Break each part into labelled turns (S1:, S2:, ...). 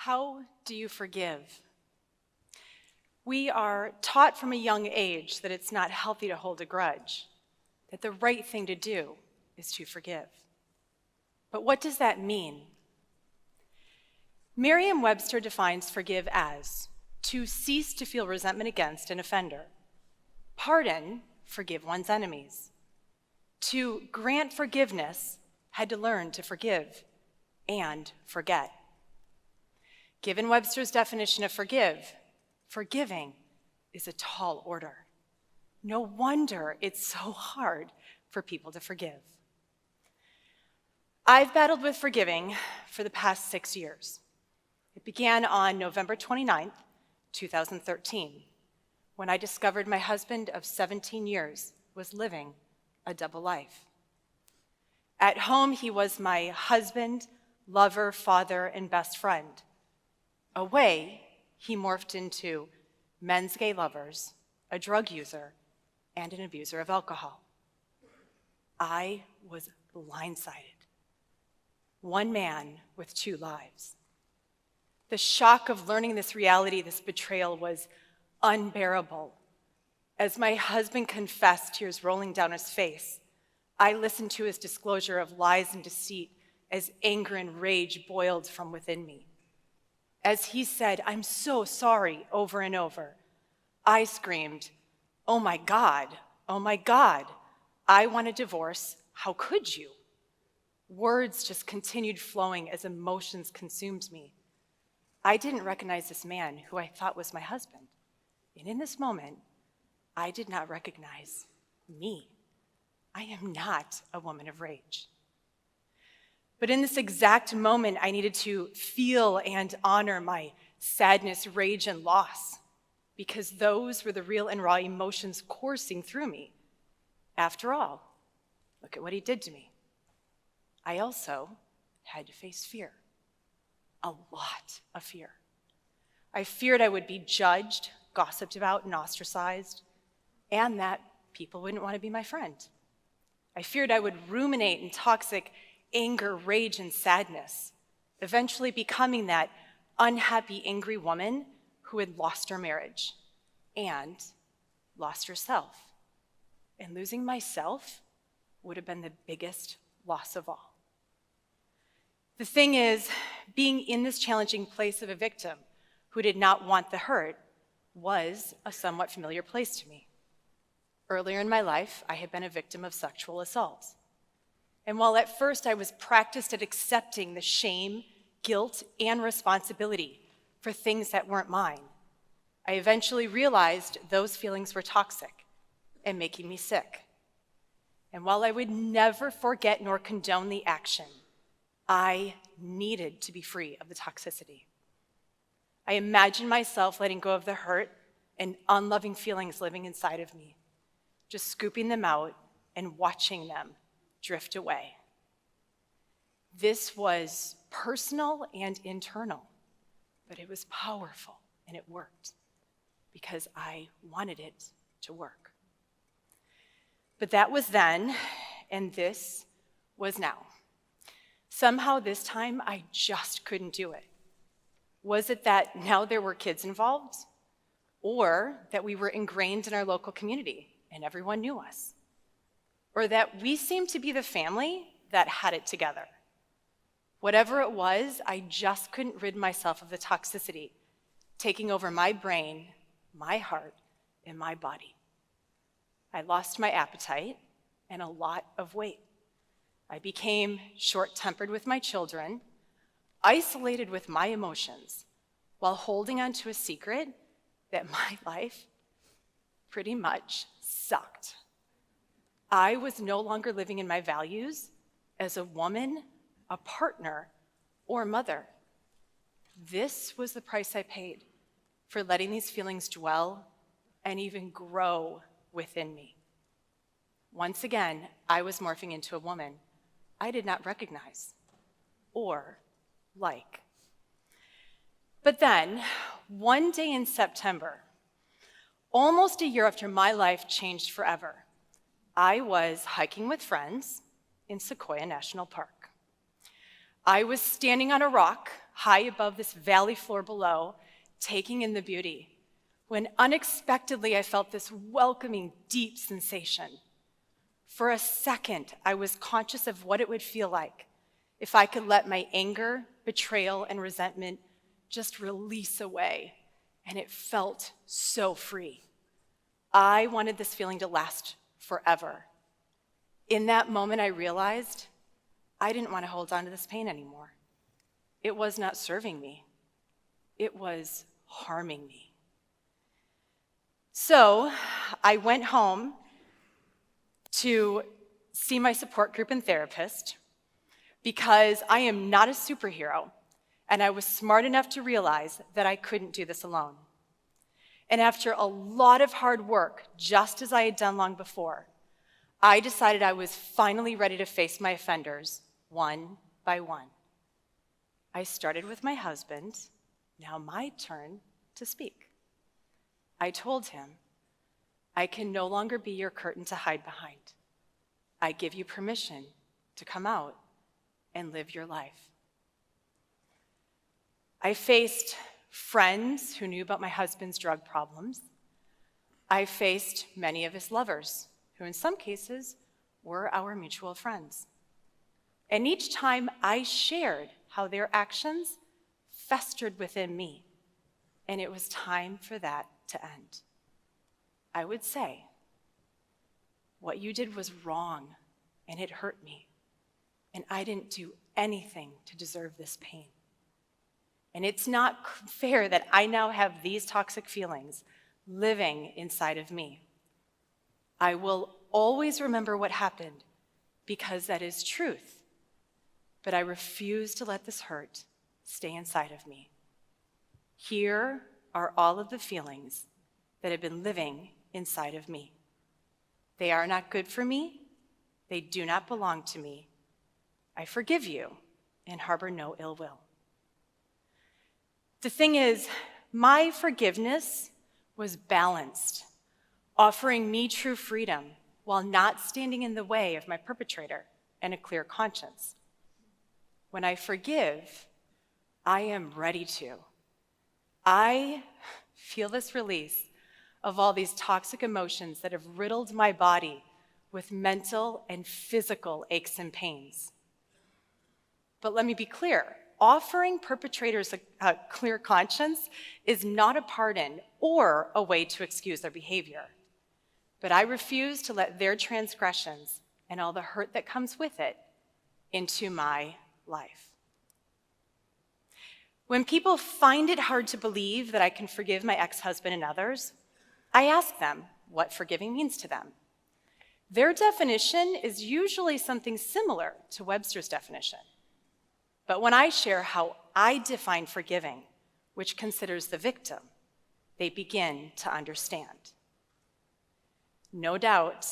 S1: How do you forgive? We are taught from a young age that it's not healthy to hold a grudge, that the right thing to do is to forgive. But what does that mean? Merriam-Webster defines forgive as to cease to feel resentment against an offender. Pardon, forgive one's enemies. To grant forgiveness, had to learn to forgive and forget. Given Webster's definition of forgiving is a tall order. No wonder it's so hard for people to forgive. I've battled with forgiving for the past 6 years. It began on November 29th, 2013, when I discovered my husband of 17 years was living a double life. At home, he was my husband, lover, father, and best friend. Away, he morphed into men's gay lovers, a drug user, and an abuser of alcohol. I was blindsided. One man with two lives. The shock of learning this reality, this betrayal, was unbearable. As my husband confessed, tears rolling down his face, I listened to his disclosure of lies and deceit as anger and rage boiled from within me. As he said, "I'm so sorry," over and over, I screamed, "Oh my God, I want a divorce. How could you?" Words just continued flowing as emotions consumed me. I didn't recognize this man who I thought was my husband. And in this moment, I did not recognize me. I am not a woman of rage. But in this exact moment, I needed to feel and honor my sadness, rage, and loss, because those were the real and raw emotions coursing through me. After all, look at what he did to me. I also had to face fear, a lot of fear. I feared I would be judged, gossiped about, and ostracized, and that people wouldn't want to be my friend. I feared I would ruminate in toxic anger, rage, and sadness, eventually becoming that unhappy, angry woman who had lost her marriage and lost herself. And losing myself would have been the biggest loss of all. The thing is, being in this challenging place of a victim who did not want the hurt was a somewhat familiar place to me. Earlier in my life, I had been a victim of sexual assault. And while at first I was practiced at accepting the shame, guilt, and responsibility for things that weren't mine, I eventually realized those feelings were toxic and making me sick. And while I would never forget nor condone the action, I needed to be free of the toxicity. I imagined myself letting go of the hurt and unloving feelings living inside of me, just scooping them out and watching them drift away. This was personal and internal, but it was powerful and it worked because I wanted it to work. But that was then, and this was now. Somehow this time I just couldn't do it. Was it that now there were kids involved? Or that we were ingrained in our local community and everyone knew us? Or that we seemed to be the family that had it together? Whatever it was, I just couldn't rid myself of the toxicity, taking over my brain, my heart, and my body. I lost my appetite and a lot of weight. I became short-tempered with my children, isolated with my emotions, while holding on to a secret that my life pretty much sucked. I was no longer living in my values as a woman, a partner, or mother. This was the price I paid for letting these feelings dwell and even grow within me. Once again, I was morphing into a woman I did not recognize or like. But then, one day in September, almost a year after my life changed forever, I was hiking with friends in Sequoia National Park. I was standing on a rock, high above this valley floor below, taking in the beauty, when unexpectedly I felt this welcoming, deep sensation. For a second, I was conscious of what it would feel like if I could let my anger, betrayal, and resentment just release away, and it felt so free. I wanted this feeling to last forever. In that moment, I realized I didn't want to hold on to this pain anymore. It was not serving me. It was harming me. So I went home to see my support group and therapist because I am not a superhero, and I was smart enough to realize that I couldn't do this alone. And after a lot of hard work, just as I had done long before, I decided I was finally ready to face my offenders one by one. I started with my husband. Now my turn to speak. I told him, I can no longer be your curtain to hide behind. I give you permission to come out and live your life. I faced friends who knew about my husband's drug problems. I faced many of his lovers, who in some cases were our mutual friends. And each time I shared how their actions festered within me, and it was time for that to end. I would say, what you did was wrong, and it hurt me, and I didn't do anything to deserve this pain. And it's not fair that I now have these toxic feelings living inside of me. I will always remember what happened because that is truth, but I refuse to let this hurt stay inside of me. Here are all of the feelings that have been living inside of me. They are not good for me. They do not belong to me. I forgive you and harbor no ill will. The thing is, my forgiveness was balanced, offering me true freedom while not standing in the way of my perpetrator and a clear conscience. When I forgive, I am ready to. I feel this release of all these toxic emotions that have riddled my body with mental and physical aches and pains. But let me be clear, offering perpetrators a clear conscience is not a pardon or a way to excuse their behavior. But I refuse to let their transgressions and all the hurt that comes with it into my life. When people find it hard to believe that I can forgive my ex-husband and others, I ask them what forgiving means to them. Their definition is usually something similar to Webster's definition. But when I share how I define forgiving, which considers the victim, they begin to understand. No doubt,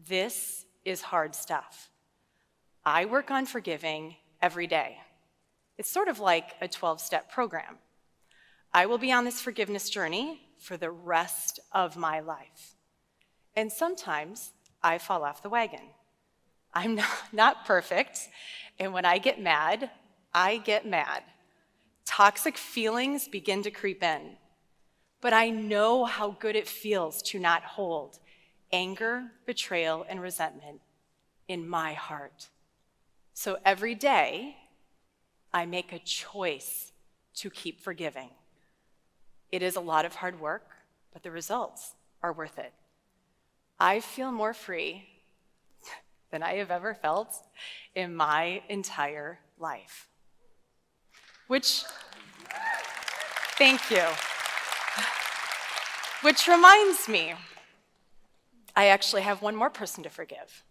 S1: this is hard stuff. I work on forgiving every day. It's sort of like a 12-step program. I will be on this forgiveness journey for the rest of my life. And sometimes I fall off the wagon. I'm not perfect, and when I get mad, I get mad. Toxic feelings begin to creep in. But I know how good it feels to not hold anger, betrayal, and resentment in my heart. So every day, I make a choice to keep forgiving. It is a lot of hard work, but the results are worth it. I feel more free than I have ever felt in my entire life. Thank you. Which reminds me, I actually have one more person to forgive.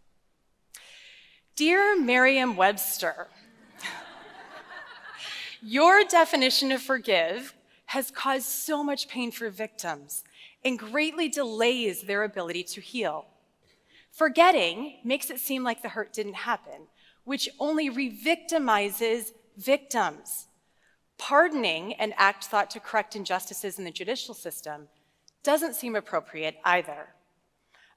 S1: Dear Merriam-Webster, your definition of forgive has caused so much pain for victims and greatly delays their ability to heal. Forgetting makes it seem like the hurt didn't happen, which only re-victimizes victims. Pardoning, an act thought to correct injustices in the judicial system, doesn't seem appropriate either.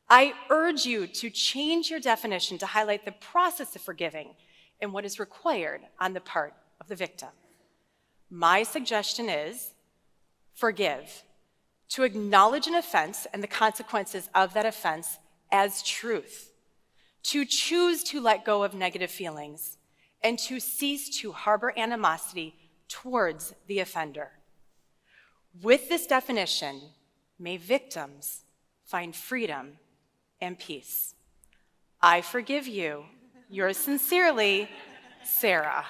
S1: I urge you to change your definition to highlight the process of forgiving and what is required on the part of the victim. My suggestion is forgive, to acknowledge an offense and the consequences of that offense as truth, to choose to let go of negative feelings, and to cease to harbor animosity towards the offender. With this definition, may victims find freedom and peace. I forgive you. Yours sincerely, Sara.